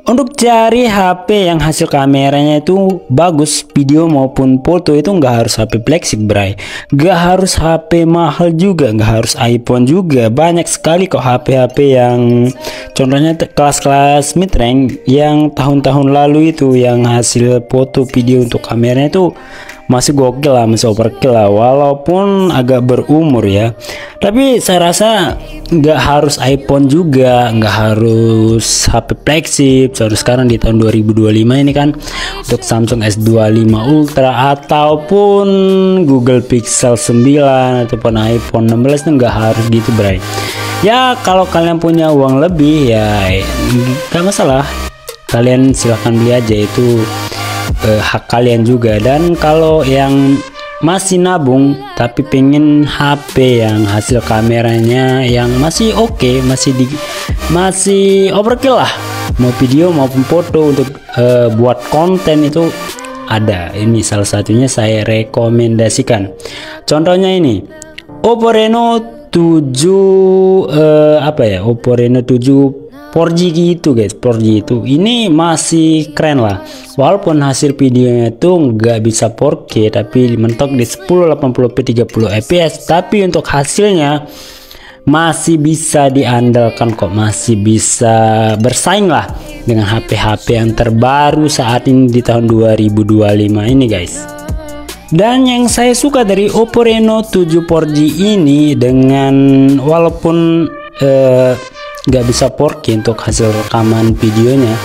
Untuk cari HP yang hasil kameranya itu bagus, video maupun foto, itu nggak harus HP flagship bray, nggak harus HP mahal juga, nggak harus iPhone juga. Banyak sekali kok HP-HP yang contohnya kelas-kelas mid range yang tahun-tahun lalu itu yang hasil foto video untuk kameranya itu masih gokil lah, masih overkill lah, walaupun agak berumur ya. Tapi saya rasa nggak harus iPhone juga, nggak harus HP flagship. Sekarang di tahun 2025 ini kan untuk Samsung S25 Ultra ataupun Google Pixel 9 ataupun iPhone 16 itu nggak harus gitu bray. Ya kalau kalian punya uang lebih ya nggak masalah, kalian silahkan beli aja, itu hak kalian juga. Dan kalau yang masih nabung tapi pengen HP yang hasil kameranya yang masih oke, masih overkill lah, mau video maupun foto untuk buat konten itu ada. Ini salah satunya saya rekomendasikan. Contohnya ini Oppo Reno 7 Oppo Reno 7 4G gitu guys. 4G itu ini masih keren lah, walaupun hasil videonya itu nggak bisa 4K tapi mentok di 1080p 30 fps, tapi untuk hasilnya masih bisa diandalkan kok, masih bisa bersaing lah dengan HP-HP yang terbaru saat ini di tahun 2025 ini guys. Dan yang saya suka dari Oppo Reno 7 4G ini, dengan walaupun nggak bisa 4K untuk hasil rekaman videonya,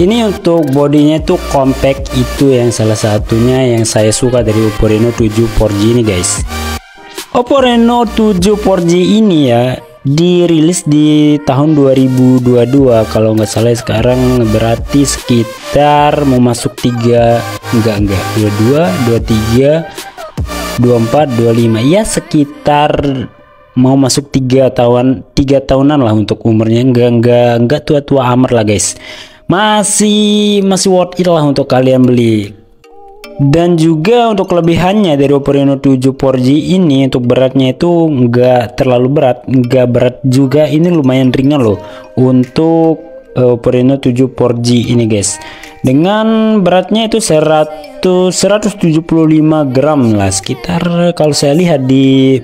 ini untuk bodinya tuh compact, itu yang salah satunya yang saya suka dari Oppo Reno 7 4G ini guys. Oppo Reno 7 4G ini ya dirilis di tahun 2022 kalau nggak salah. Sekarang berarti sekitar mau masuk 22, 23, 24, 25 ya, sekitar mau masuk 3 tahunan lah untuk umurnya. Enggak tua-tua amat lah guys, masih worth it lah untuk kalian beli. Dan juga untuk kelebihannya dari Oppo Reno 7 4G ini, untuk beratnya itu enggak terlalu berat, enggak berat juga, ini lumayan ringan loh untuk Oppo Reno 7 4G ini guys. Dengan beratnya itu 175 gram lah sekitar, kalau saya lihat di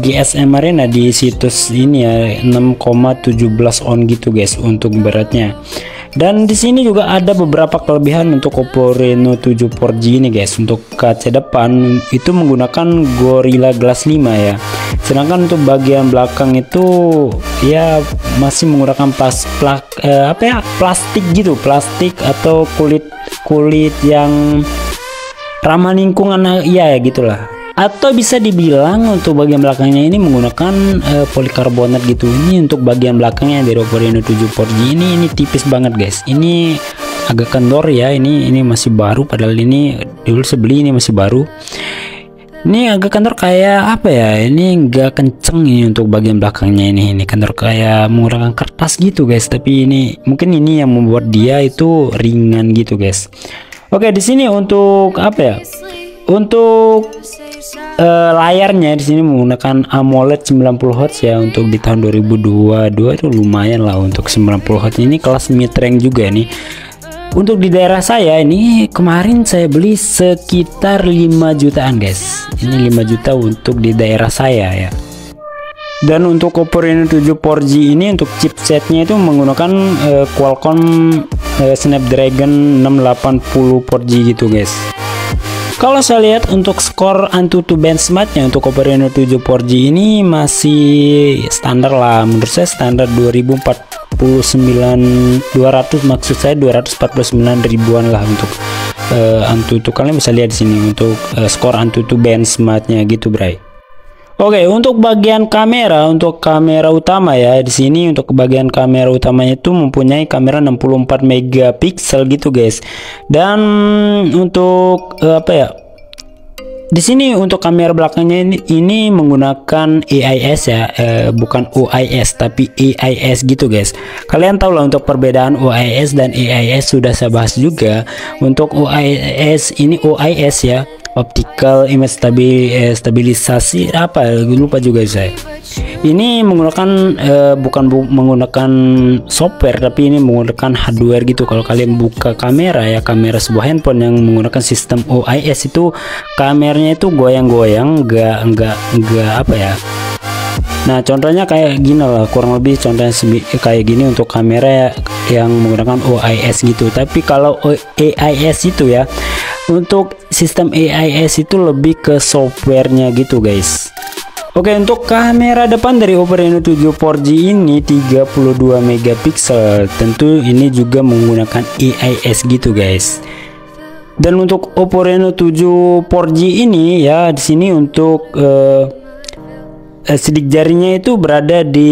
GSM Arena di situs ini ya 6,17 on gitu guys untuk beratnya. Dan di sini juga ada beberapa kelebihan untuk Oppo Reno 7 4G ini guys. Untuk kaca depan itu menggunakan Gorilla Glass 5 ya. Sedangkan untuk bagian belakang itu ya masih menggunakan plastik gitu, plastik atau kulit yang ramah lingkungan ya gitulah. Atau bisa dibilang untuk bagian belakangnya ini menggunakan polikarbonat gitu. Ini untuk bagian belakangnya dari Oppo Reno 7 4G ini tipis banget guys. Ini agak kendor ya, ini masih baru, padahal ini dulu sebeli ini masih baru. Ini agak kendor kayak apa ya, ini enggak kenceng ini untuk bagian belakangnya, ini kendor kayak menggunakan kertas gitu guys. Tapi ini mungkin ini yang membuat dia itu ringan gitu guys. Oke, di sini untuk apa ya, untuk layarnya di sini menggunakan AMOLED 90 Hz ya. Untuk di tahun 2022 itu lumayan lah untuk 90 Hz, ini kelas mid range juga nih. Untuk di daerah saya ini kemarin saya beli sekitar 5 jutaan guys. Ini 5 juta untuk di daerah saya ya. Dan untuk Oppo Reno 7 4G ini untuk chipsetnya itu menggunakan Qualcomm Snapdragon 680 4G gitu guys. Kalau saya lihat untuk skor AnTuTu benchmarknya untuk Oppo Reno 7 4G ini masih standar lah, menurut saya standar 200 maksud saya 249 ribuan lah untuk AnTuTu. Kalian bisa lihat di sini untuk skor AnTuTu benchmarknya gitu bray. Oke, untuk bagian kamera, untuk kamera utama ya, di sini untuk bagian kamera utamanya itu mempunyai kamera 64 megapiksel gitu guys. Dan untuk apa ya, di sini untuk kamera belakangnya ini menggunakan AIS ya, bukan OIS tapi AIS gitu guys. Kalian tahu lah untuk perbedaan OIS dan AIS, sudah saya bahas juga. Untuk OIS ini OIS ya, optical image stabilisasi apa lupa juga saya. Ini menggunakan menggunakan software, tapi ini menggunakan hardware gitu. Kalau kalian buka kamera ya, kamera sebuah handphone yang menggunakan sistem OIS itu kameranya itu goyang-goyang, enggak apa ya. Nah, contohnya kayak gini lah, kurang lebih contohnya kayak gini untuk kamera yang menggunakan OIS gitu. Tapi kalau AIS itu ya, untuk sistem AIS itu lebih ke softwarenya gitu guys. Oke, untuk kamera depan dari Oppo Reno 7 4G ini 32 megapiksel. Tentu ini juga menggunakan AIS gitu guys. Dan untuk Oppo Reno 7 4G ini ya, di sini untuk sidik jarinya itu berada di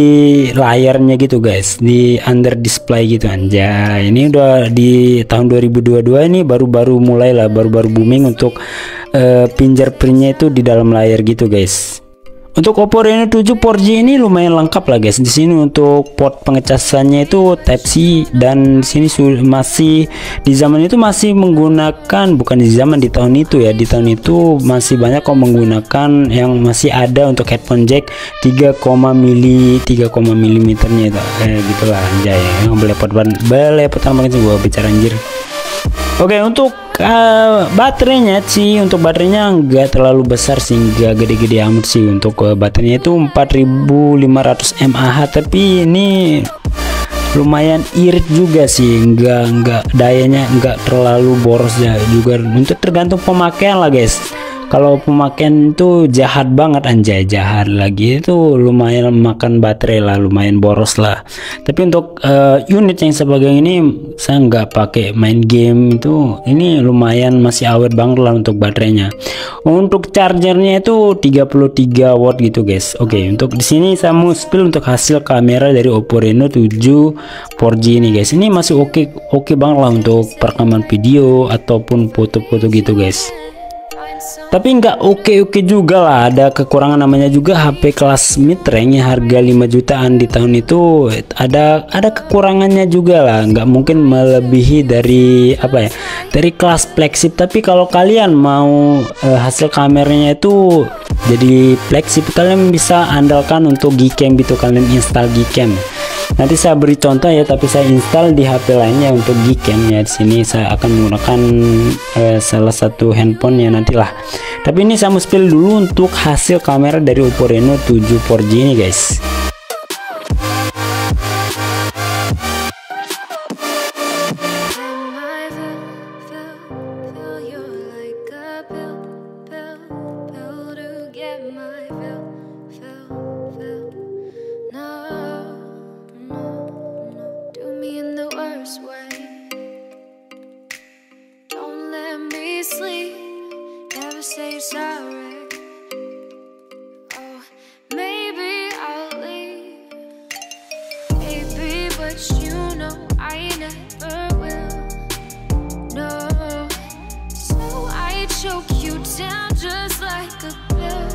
layarnya gitu guys, di under display gitu anjay. Ini udah di tahun 2022 ini baru booming untuk fingerprintnya itu di dalam layar gitu guys. Untuk Oppo Reno 7 4G ini lumayan lengkap lah guys. Di sini untuk port pengecasannya itu Type C, dan di sini masih di zaman itu masih menggunakan, bukan di zaman, di tahun itu ya. Di tahun itu masih banyak kok menggunakan yang masih ada untuk headphone jack 3 milimeternya itu. Gitulah anjay. Belepotan banget sih gua bicara anjir. Oke, untuk baterainya sih, untuk baterainya nggak terlalu besar sih, nggak gede-gede amat sih. Untuk baterainya itu 4500 mAh, tapi ini lumayan irit juga sih, nggak dayanya nggak terlalu boros ya juga. Untuk tergantung pemakaian lah guys. Kalau pemakaian itu jahat banget anjay, jahat lagi itu lumayan makan baterai lah, lumayan boros lah. Tapi untuk unit yang sebagai ini saya nggak pakai main game itu, ini lumayan masih awet banget lah untuk baterainya. Untuk chargernya itu 33 watt gitu guys. Oke, untuk di sini saya mau spill untuk hasil kamera dari Oppo Reno 7 4G ini guys. Ini masih oke banget lah untuk perekaman video ataupun foto-foto gitu guys. Tapi nggak oke juga lah, ada kekurangan, namanya juga HP kelas mid range yang harga 5 jutaan di tahun itu ada kekurangannya juga lah, nggak mungkin melebihi dari apa ya, dari kelas flagship. Tapi kalau kalian mau hasil kameranya itu jadi flagship, kalian bisa andalkan untuk Gcam gitu, kalian install Gcam. Nanti saya beri contoh ya, tapi saya install di HP lainnya untuk Gcam ya. Di sini saya akan menggunakan salah satu handphone ya nantilah. Tapi ini saya mau spill dulu untuk hasil kamera dari Oppo Reno 7 4G ini guys. Say sorry. Oh, maybe I'll leave, baby, but you know I never will. No, so I choke you down just like a pill.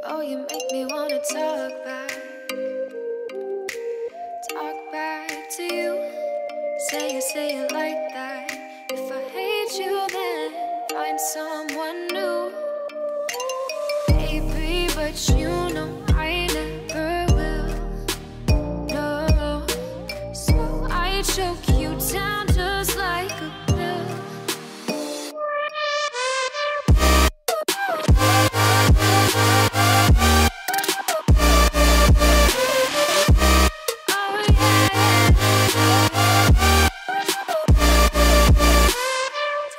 Oh, you make me wanna talk back to you. Say it like that. If I hate you, then find someone new, baby, but you know I never will. No, so I choke you down just like a pill.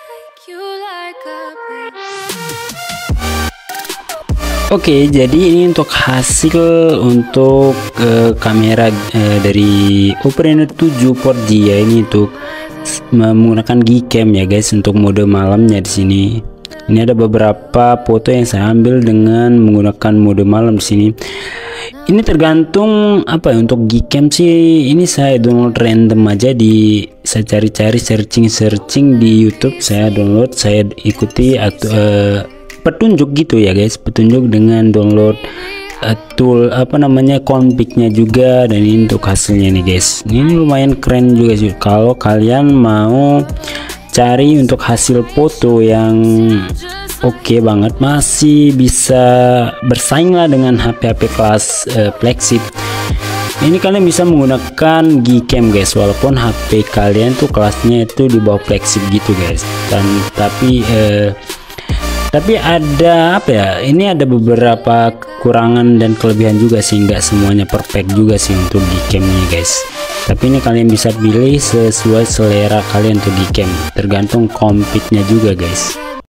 Take you like a pill. Oke, jadi ini untuk hasil untuk kamera dari Oppo Reno 7 4G ya. Ini untuk menggunakan Gcam ya guys, untuk mode malamnya di sini. Ini ada beberapa foto yang saya ambil dengan menggunakan mode malam di sini. Ini tergantung apa ya, untuk Gcam sih ini saya download random aja, saya cari-cari searching di YouTube, saya download, saya ikuti atau petunjuk gitu ya guys, petunjuk dengan download tool apa namanya config-nya juga. Dan ini untuk hasilnya nih guys, ini lumayan keren juga sih kalau kalian mau cari untuk hasil foto yang oke banget, masih bisa bersaing lah dengan HP-HP kelas flagship. Ini kalian bisa menggunakan Gcam guys, walaupun HP kalian tuh kelasnya itu di bawah flagship gitu guys. Dan tapi ada apa ya, ini ada beberapa kekurangan dan kelebihan juga sih, nggak semuanya perfect juga sih untuk Gcam nya guys. Tapi ini kalian bisa pilih sesuai selera kalian untuk Gcam, tergantung config-nya juga guys.